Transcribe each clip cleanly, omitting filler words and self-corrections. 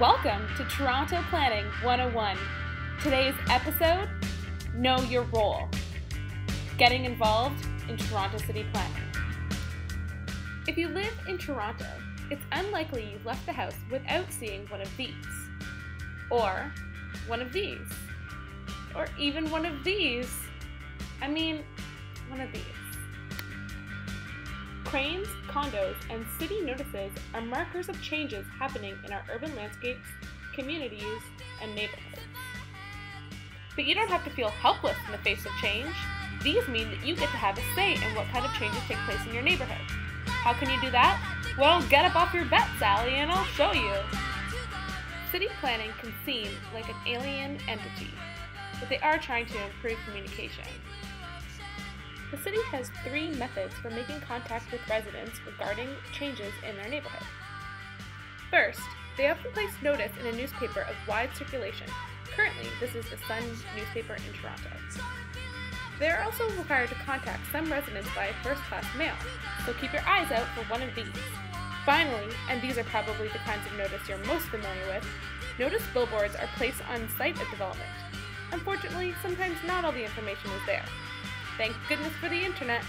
Welcome to Toronto Planning 101. Today's episode, Know Your Role. Getting involved in Toronto City planning. If you live in Toronto, it's unlikely you left the house without seeing one of these. Or one of these. Or even one of these. One of these. Cranes, condos, and city notices are markers of changes happening in our urban landscapes, communities, and neighborhoods. But you don't have to feel helpless in the face of change. These mean that you get to have a say in what kind of changes take place in your neighborhood. How can you do that? Well, get up off your butt, Sally, and I'll show you. City planning can seem like an alien entity, but they are trying to improve communication. The city has 3 methods for making contact with residents regarding changes in their neighborhood. First, they often place notice in a newspaper of wide circulation. Currently, this is the Sun newspaper in Toronto. They are also required to contact some residents via first-class mail, so keep your eyes out for one of these. Finally, and these are probably the kinds of notice you're most familiar with, notice billboards are placed on site of development. Unfortunately, sometimes not all the information is there. Thank goodness for the internet.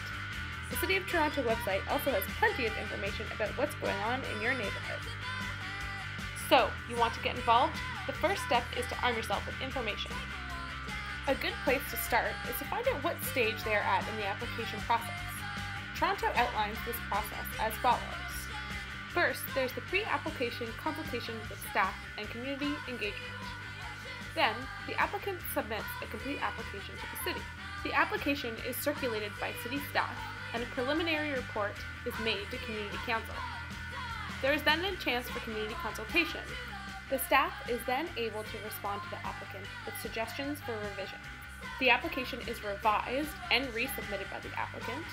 The City of Toronto website also has plenty of information about what's going on in your neighborhood. So, you want to get involved? The first step is to arm yourself with information. A good place to start is to find out what stage they are at in the application process. Toronto outlines this process as follows. First, there's the pre-application consultation with staff and community engagement. Then, the applicant submits a complete application to the city. The application is circulated by city staff, and a preliminary report is made to Community Council. There is then a chance for community consultation. The staff is then able to respond to the applicant with suggestions for revision. The application is revised and resubmitted by the applicant,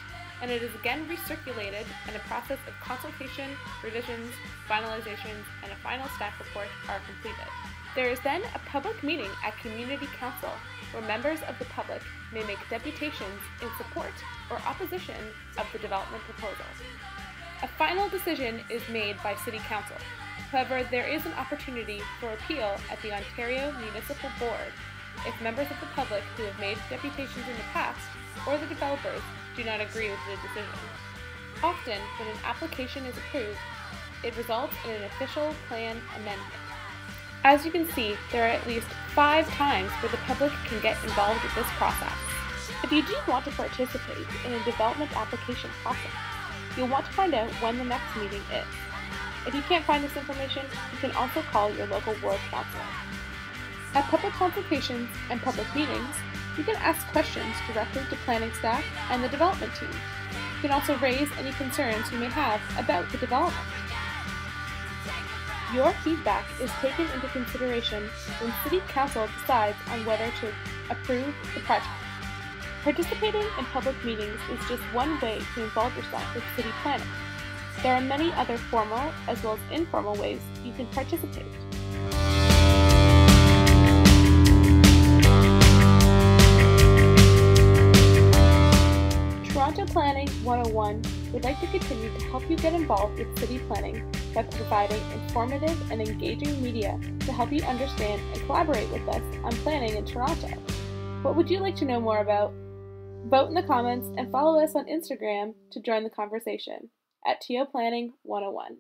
and it is again recirculated, and a process of consultation, revisions, finalizations, and a final staff report are completed. There is then a public meeting at Community Council where members of the public may make deputations in support or opposition of the development proposal. A final decision is made by City Council. However, there is an opportunity for appeal at the Ontario Municipal Board if members of the public who have made deputations in the past or the developers do not agree with the decision. Often, when an application is approved, it results in an official plan amendment. As you can see, there are at least 5 times where the public can get involved with this process. If you do want to participate in a development application process, you'll want to find out when the next meeting is. If you can't find this information, you can also call your local ward council. At public consultations and public meetings, you can ask questions directly to planning staff and the development team. You can also raise any concerns you may have about the development. Your feedback is taken into consideration when City Council decides on whether to approve the project. Participating in public meetings is just one way to involve yourself with city planning. There are many other formal as well as informal ways you can participate. Toronto Planning 101 would like to continue to help you get involved with city planning by providing informative and engaging media to help you understand and collaborate with us on planning in Toronto. What would you like to know more about? Vote in the comments and follow us on Instagram to join the conversation at TO Planning 101.